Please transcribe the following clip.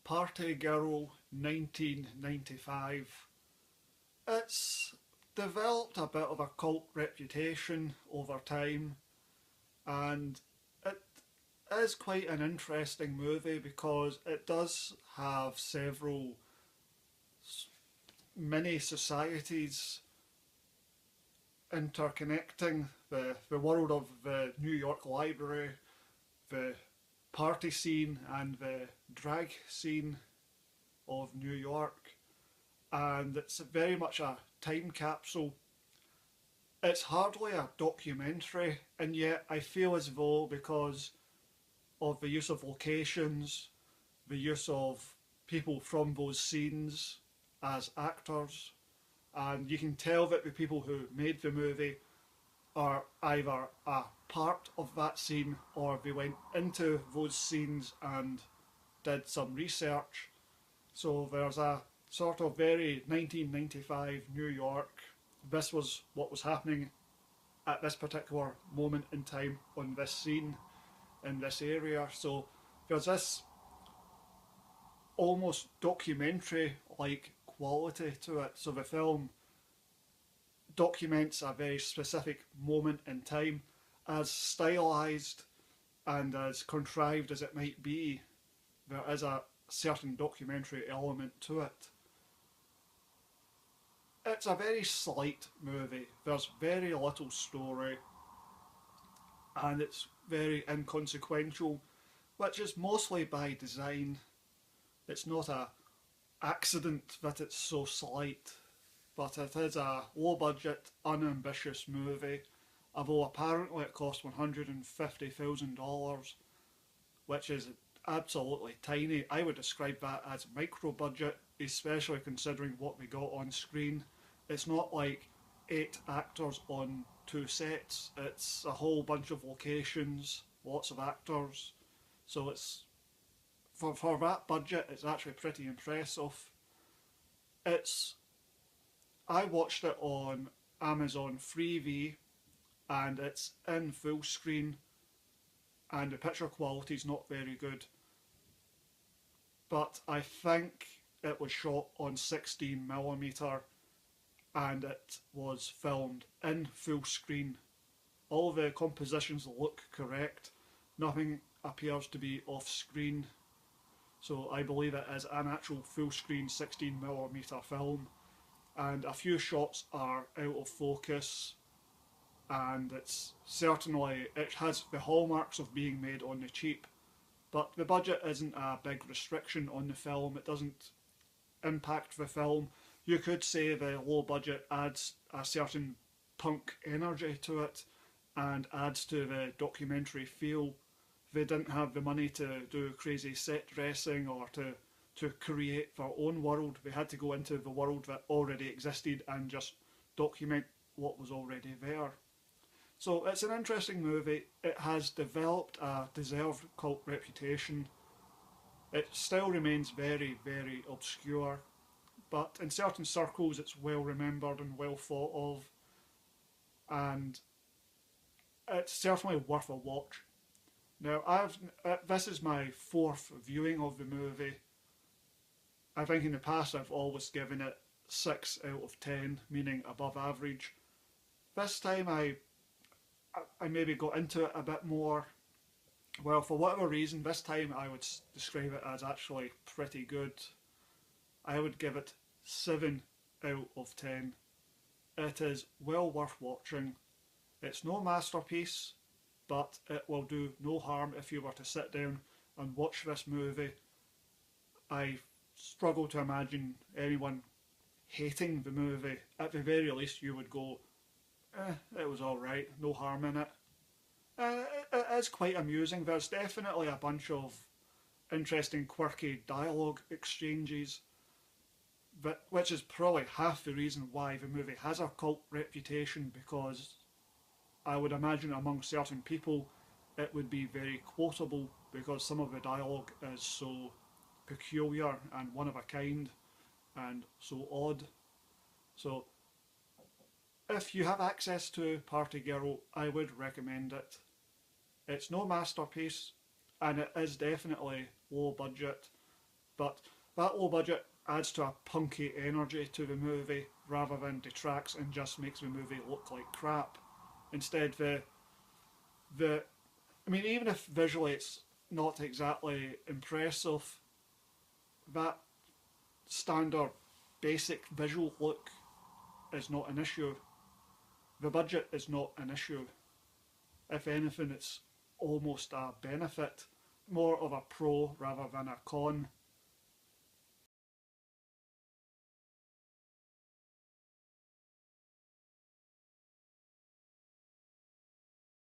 Party Girl 1995. It's developed a bit of a cult reputation over time, and it is quite an interesting movie because it does have several mini societies interconnecting the world of the New York Library, the party scene, and the drag scene of New York. And it's very much a time capsule. It's hardly a documentary, and yet I feel as though because of the use of locations, the use of people from those scenes as actors, and you can tell that the people who made the movie are either a part of that scene or they went into those scenes and did some research. So there's a sort of very 1995 New York. This was what was happening at this particular moment in time on this scene in this area. So there's this almost documentary like quality to it. So the film documents a very specific moment in time, as stylized and as contrived as it might be. There is a certain documentary element to it. It's a very slight movie. There's very little story, and it's very inconsequential, which is mostly by design. It's not a accident that it's so slight, but it is a low budget, unambitious movie, although apparently it cost $150,000, which is absolutely tiny. I would describe that as micro budget, especially considering what we got on screen. It's not like 8 actors on 2 sets, it's a whole bunch of locations, lots of actors, so it's for that budget it's actually pretty impressive. I watched it on Amazon Freevee, and it's in full screen, and the picture quality is not very good, but I think it was shot on 16mm and it was filmed in full screen. All the compositions look correct, nothing appears to be off screen, so I believe it is an actual full screen 16mm film, and a few shots are out of focus, and it has the hallmarks of being made on the cheap, but the budget isn't a big restriction on the film. It doesn't impact the film. You could say the low budget adds a certain punk energy to it and adds to the documentary feel. They didn't have the money to do crazy set dressing or to create their own world. They had to go into the world that already existed and just document what was already there. So it's an interesting movie. It has developed a deserved cult reputation. It still remains very, very obscure, but in certain circles it's well remembered and well thought of, and it's certainly worth a watch. Now, this is my 4th viewing of the movie. I think in the past I've always given it 6 out of 10, meaning above average. This time I maybe got into it a bit more. Well, for whatever reason, this time I would describe it as actually pretty good. I would give it 7 out of 10. It is well worth watching. It's no masterpiece, but it will do no harm if you were to sit down and watch this movie. I struggle to imagine anyone hating the movie. At the very least you would go, it was alright, no harm in it. It is quite amusing. There's definitely a bunch of interesting, quirky dialogue exchanges, which is probably half the reason why the movie has a cult reputation, because I would imagine among certain people it would be very quotable because some of the dialogue is so peculiar and one of a kind and so odd. So if you have access to Party Girl, I would recommend it. It's no masterpiece, and it is definitely low budget, But that low budget adds to a punky energy to the movie rather than detracts and just makes the movie look like crap. Instead, the I mean, even if visually it's not exactly impressive, that standard basic visual look is not an issue. The budget is not an issue. If anything, it's almost a benefit, more of a pro rather than a con.